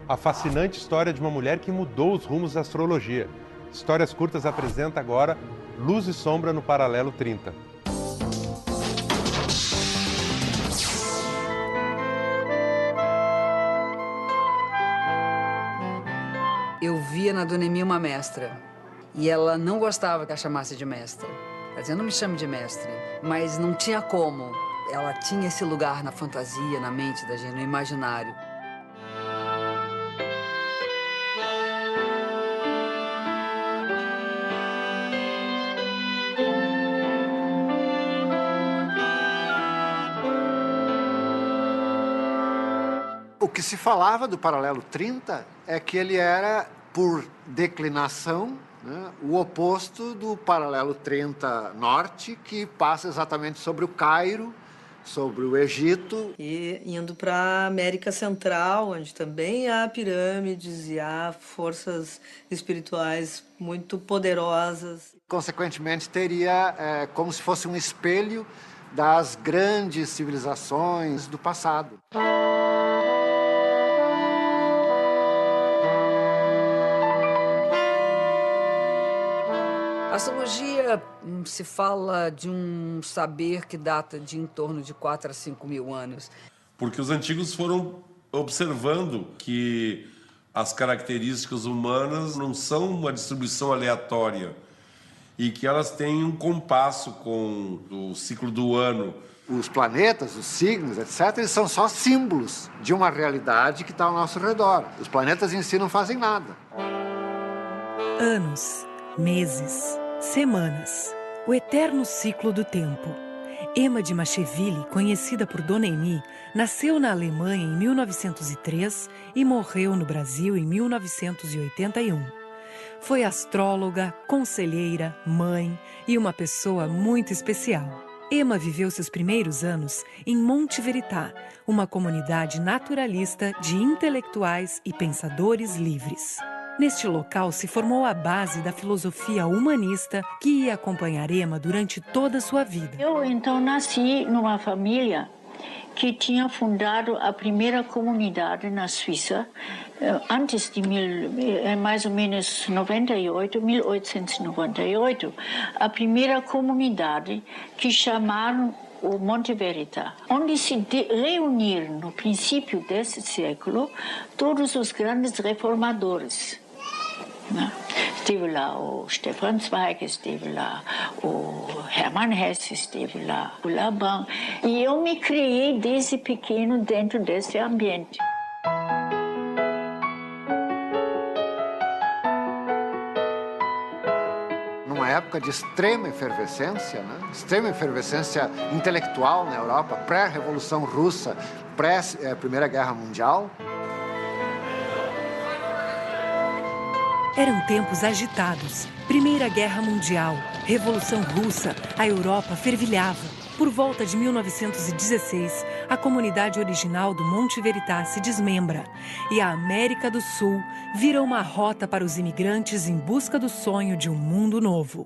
A fascinante história de uma mulher que mudou os rumos da astrologia. Histórias Curtas apresenta agora Luz e Sombra no Paralelo 30. Eu via na Dona Emi uma mestra, e ela não gostava que a chamasse de mestra. Ela dizia, não me chame de mestre, mas não tinha como. Ela tinha esse lugar na fantasia, na mente da gente, no imaginário. O que se falava do Paralelo 30 é que ele era, por declinação, né, o oposto do Paralelo 30 Norte, que passa exatamente sobre o Cairo, sobre o Egito. E indo para a América Central, onde também há pirâmides e há forças espirituais muito poderosas. Consequentemente, teria como se fosse um espelho das grandes civilizações do passado. A astrologia se fala de um saber que data de em torno de 4 a 5 mil anos. Porque os antigos foram observando que as características humanas não são uma distribuição aleatória e que elas têm um compasso com o ciclo do ano. Os planetas, os signos, etc., eles são só símbolos de uma realidade que está ao nosso redor. Os planetas em si não fazem nada. Anos, meses, semanas, o eterno ciclo do tempo. Emma de Macheville, conhecida por Dona Emi, nasceu na Alemanha em 1903 e morreu no Brasil em 1981. Foi astróloga, conselheira, mãe e uma pessoa muito especial. Emma viveu seus primeiros anos em Monte Verità, uma comunidade naturalista de intelectuais e pensadores livres. Neste local se formou a base da filosofia humanista que ia acompanhar Emma durante toda a sua vida. Eu, então, nasci numa família que tinha fundado a primeira comunidade na Suíça, antes de mais ou menos 1898, a primeira comunidade que chamaram o Monte Verità, onde se reuniram, no princípio desse século, todos os grandes reformadores. Esteve lá o Stefan Zweig, esteve lá o Hermann Hesse, esteve lá o Laban. E eu me criei desde pequeno dentro desse ambiente. Numa época de extrema efervescência, né? Extrema efervescência intelectual na Europa, pré-Revolução Russa, pré-Primeira Guerra Mundial. Eram tempos agitados. Primeira Guerra Mundial, Revolução Russa, a Europa fervilhava. Por volta de 1916, a comunidade original do Monte Verità se desmembra e a América do Sul vira uma rota para os imigrantes em busca do sonho de um mundo novo.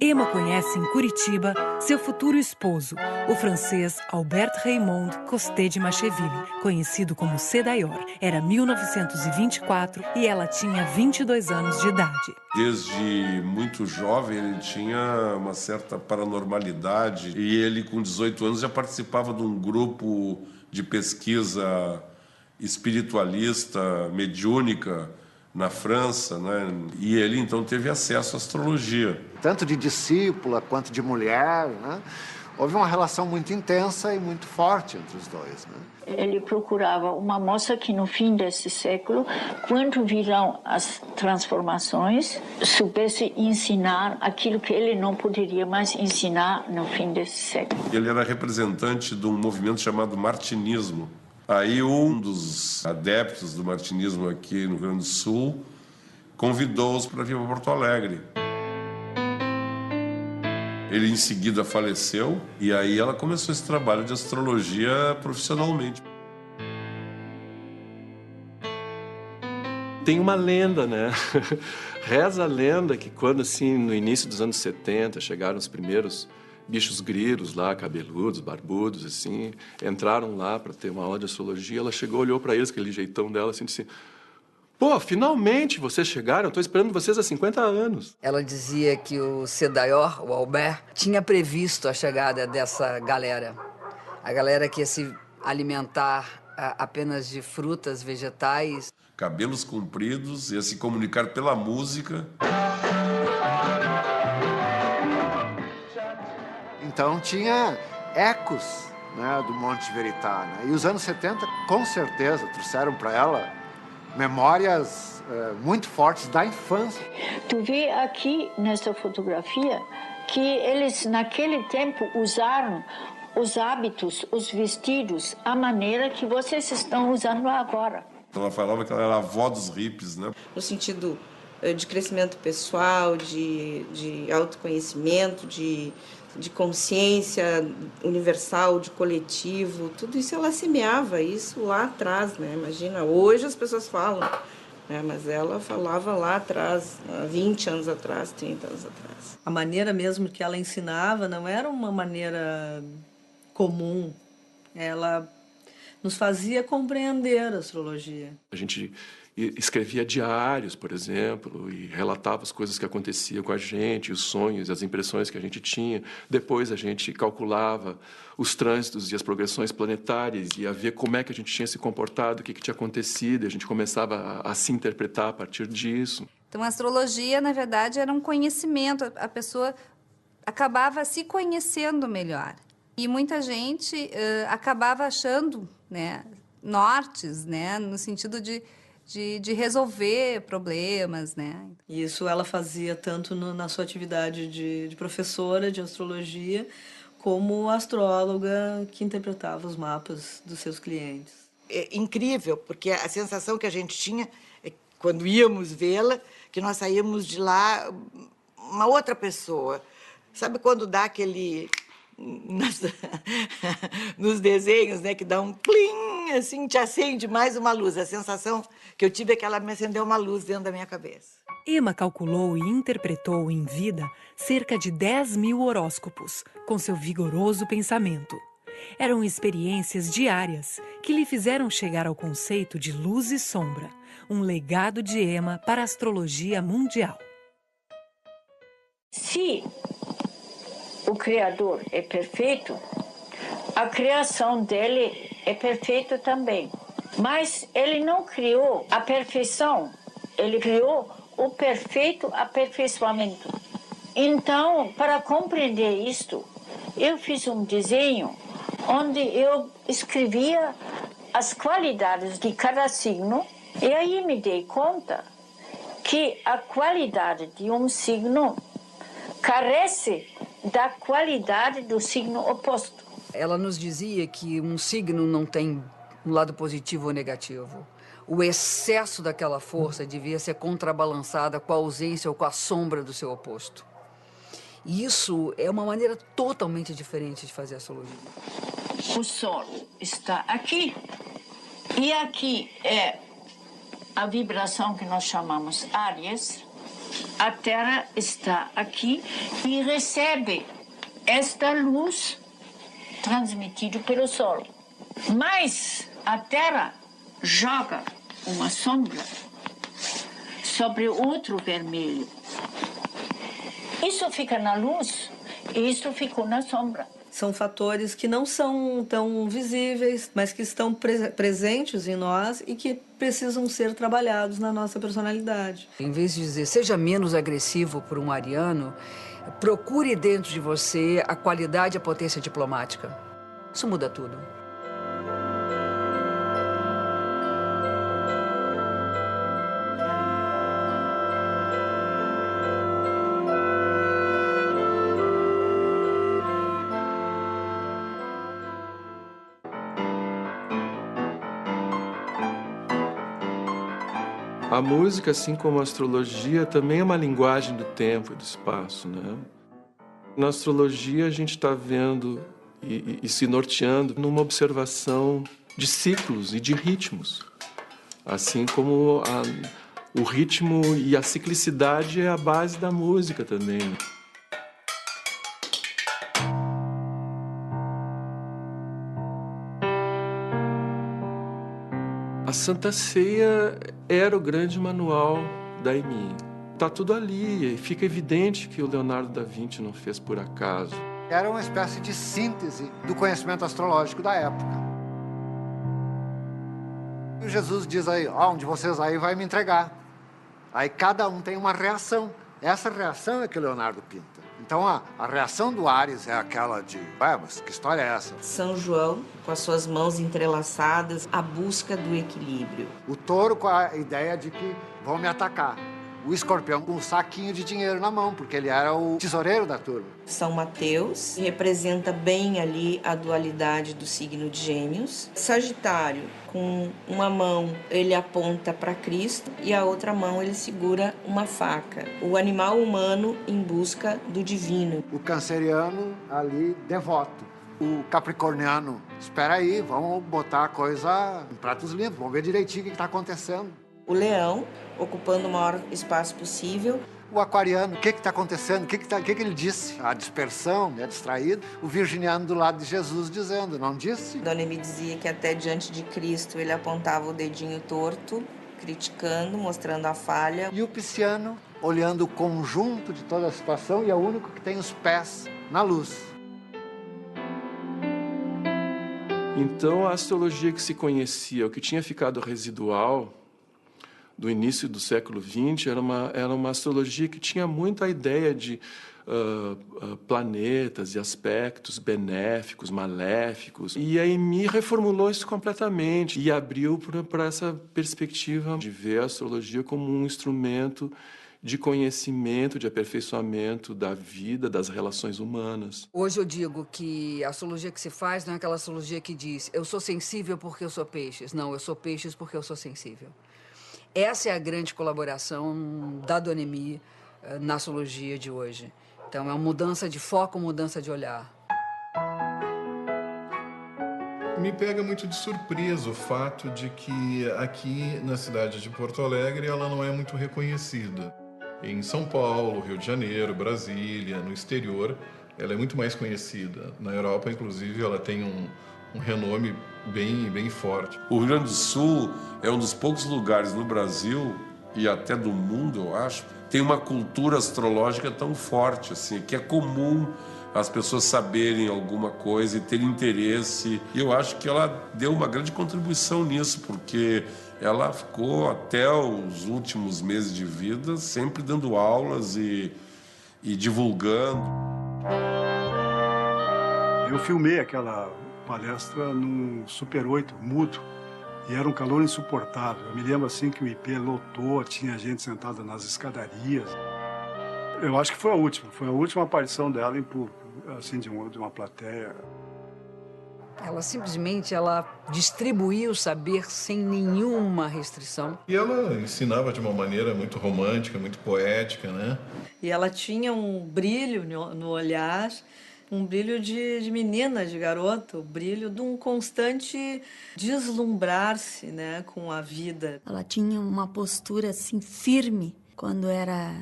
Emma conhece em Curitiba seu futuro esposo, o francês Albert Raymond Costet de Macheville, conhecido como Cedayor. Era 1924 e ela tinha 22 anos de idade. Desde muito jovem ele tinha uma certa paranormalidade e ele com 18 anos já participava de um grupo de pesquisa espiritualista, mediúnica, na França, né? E ele então teve acesso à astrologia. Tanto de discípula quanto de mulher, né? Houve uma relação muito intensa e muito forte entre os dois, né? Ele procurava uma moça que no fim desse século, quando virão as transformações, soubesse ensinar aquilo que ele não poderia mais ensinar no fim desse século. Ele era representante de um movimento chamado martinismo. Aí um dos adeptos do martinismo aqui no Rio Grande do Sul convidou-os para vir para Porto Alegre. Ele em seguida faleceu e aí ela começou esse trabalho de astrologia profissionalmente. Tem uma lenda, né? Reza a lenda que quando, assim, no início dos anos 70, chegaram os primeiros bichos grilos lá, cabeludos, barbudos, assim, entraram lá para ter uma aula de astrologia. Ela chegou, olhou para eles, aquele jeitão dela, assim, disse: pô, finalmente vocês chegaram, estou esperando vocês há 50 anos. Ela dizia que o Cédaior, o Albert, tinha previsto a chegada dessa galera. A galera que ia se alimentar apenas de frutas, vegetais. Cabelos compridos, ia se comunicar pela música. Então tinha ecos, né, do Monte Verità, né? E os anos 70, com certeza, trouxeram para ela memórias muito fortes da infância. Tu vê aqui nessa fotografia que eles naquele tempo usaram os hábitos, os vestidos, a maneira que vocês estão usando agora. Ela falava que ela era a avó dos hippies, né? No sentido de crescimento pessoal, de autoconhecimento, de consciência universal, de coletivo, tudo isso ela semeava isso lá atrás, né? Imagina, hoje as pessoas falam, né? Mas ela falava lá atrás, há 20 anos atrás, 30 anos atrás. A maneira mesmo que ela ensinava não era uma maneira comum. Ela nos fazia compreender a astrologia. A gente escrevia diários, por exemplo, e relatava as coisas que aconteciam com a gente, os sonhos, as impressões que a gente tinha. Depois a gente calculava os trânsitos e as progressões planetárias, ia ver como é que a gente tinha se comportado, o que tinha acontecido, e a gente começava a se interpretar a partir disso. Então, a astrologia, na verdade, era um conhecimento. A pessoa acabava se conhecendo melhor. E muita gente acabava achando, né, nortes, né, no sentido de resolver problemas, né? Isso ela fazia tanto na sua atividade de professora de astrologia, como astróloga que interpretava os mapas dos seus clientes. É incrível, porque a sensação que a gente tinha, quando íamos vê-la, que nós saíamos de lá uma outra pessoa. Sabe quando dá aquele... nos desenhos, né, que dá um plim, assim, te acende mais uma luz. A sensação que eu tive é que ela me acendeu uma luz dentro da minha cabeça. Emma calculou e interpretou em vida cerca de 10.000 horóscopos, com seu vigoroso pensamento. Eram experiências diárias que lhe fizeram chegar ao conceito de luz e sombra, um legado de Emma para a astrologia mundial. Se o Criador é perfeito, a criação dele é perfeita também. Mas ele não criou a perfeição, ele criou o perfeito aperfeiçoamento. Então, para compreender isto, eu fiz um desenho onde eu escrevia as qualidades de cada signo, e aí me dei conta que a qualidade de um signo carece da qualidade do signo oposto. Ela nos dizia que um signo não tem um lado positivo ou negativo. O excesso daquela força devia ser contrabalançada com a ausência ou com a sombra do seu oposto. E isso é uma maneira totalmente diferente de fazer astrologia. O Sol está aqui, e aqui é a vibração que nós chamamos Áries. A Terra está aqui e recebe esta luz transmitida pelo Sol. Mas a Terra joga uma sombra sobre outro vermelho. Isso fica na luz e isso ficou na sombra. São fatores que não são tão visíveis, mas que estão presentes em nós e que precisam ser trabalhados na nossa personalidade. Em vez de dizer, seja menos agressivo por um ariano, procure dentro de você a qualidade e a potência diplomática. Isso muda tudo. A música, assim como a astrologia, também é uma linguagem do tempo e do espaço, né? Na astrologia, a gente está vendo e se norteando numa observação de ciclos e de ritmos. Assim como o ritmo e a ciclicidade é a base da música também. A Santa Ceia era o grande manual da EMI. Está tudo ali e fica evidente que o Leonardo da Vinci não fez por acaso. Era uma espécie de síntese do conhecimento astrológico da época. E Jesus diz aí, um de vocês aí vai me entregar. Aí cada um tem uma reação. Essa reação é que o Leonardo pinta. Então a reação do Ares é aquela de, mas que história é essa? São João, com as suas mãos entrelaçadas, a busca do equilíbrio. O touro com a ideia de que vão me atacar. O escorpião com um saquinho de dinheiro na mão, porque ele era o tesoureiro da turma. São Mateus representa bem ali a dualidade do signo de Gêmeos. Sagitário, com uma mão ele aponta para Cristo e a outra mão ele segura uma faca. O animal humano em busca do divino. O canceriano ali devoto. O capricorniano, espera aí, vamos botar a coisa em pratos limpos, vamos ver direitinho o que está acontecendo. O leão, ocupando o maior espaço possível. O aquariano, o que está acontecendo? O que ele disse? A dispersão, distraído. O virginiano do lado de Jesus dizendo, não disse? Dona Emi dizia que até diante de Cristo ele apontava o dedinho torto, criticando, mostrando a falha. E o pisciano, olhando o conjunto de toda a situação e é o único que tem os pés na luz. Então, a astrologia que se conhecia, o que tinha ficado residual do início do século XX, era uma astrologia que tinha muito a ideia de planetas e aspectos benéficos, maléficos. E a EMI reformulou isso completamente e abriu para essa perspectiva de ver a astrologia como um instrumento de conhecimento, de aperfeiçoamento da vida, das relações humanas. Hoje eu digo que a astrologia que se faz não é aquela astrologia que diz eu sou sensível porque eu sou peixes. Não, eu sou peixes porque eu sou sensível. Essa é a grande colaboração da Dona Emi na astrologia de hoje. Então, é uma mudança de foco, mudança de olhar. Me pega muito de surpresa o fato de que aqui na cidade de Porto Alegre ela não é muito reconhecida. Em São Paulo, Rio de Janeiro, Brasília, no exterior, ela é muito mais conhecida. Na Europa, inclusive, ela tem um renome bem forte. O Rio Grande do Sul é um dos poucos lugares no Brasil e até do mundo, eu acho, tem uma cultura astrológica tão forte assim, que é comum as pessoas saberem alguma coisa e terem interesse. E eu acho que ela deu uma grande contribuição nisso, porque ela ficou até os últimos meses de vida sempre dando aulas e divulgando. Eu filmei aquela palestra no Super 8, mudo, e era um calor insuportável. Eu me lembro assim que o IP lotou, tinha gente sentada nas escadarias. Eu acho que foi a última aparição dela em público, assim, de uma plateia. Ela simplesmente distribuía o saber sem nenhuma restrição. E ela ensinava de uma maneira muito romântica, muito poética, né? E ela tinha um brilho no olhar, um brilho de menina, de garota, o brilho de um constante deslumbrar-se, né, com a vida. Ela tinha uma postura assim firme quando era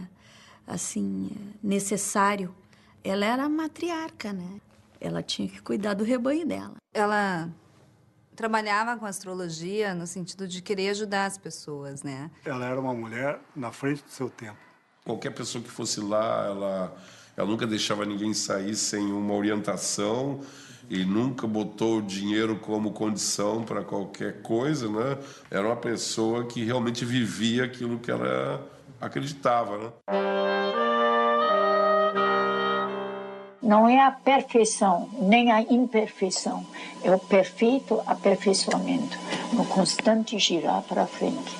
assim necessário. Ela era a matriarca, né? Ela tinha que cuidar do rebanho dela. Ela trabalhava com astrologia no sentido de querer ajudar as pessoas, né? Ela era uma mulher na frente do seu tempo. Qualquer pessoa que fosse lá, ela nunca deixava ninguém sair sem uma orientação e nunca botou o dinheiro como condição para qualquer coisa, né? Era uma pessoa que realmente vivia aquilo que ela acreditava, né? Não é a perfeição, nem a imperfeição. É o perfeito aperfeiçoamento, no constante girar para frente.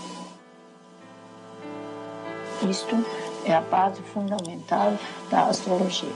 Isto é a base fundamental da astrologia.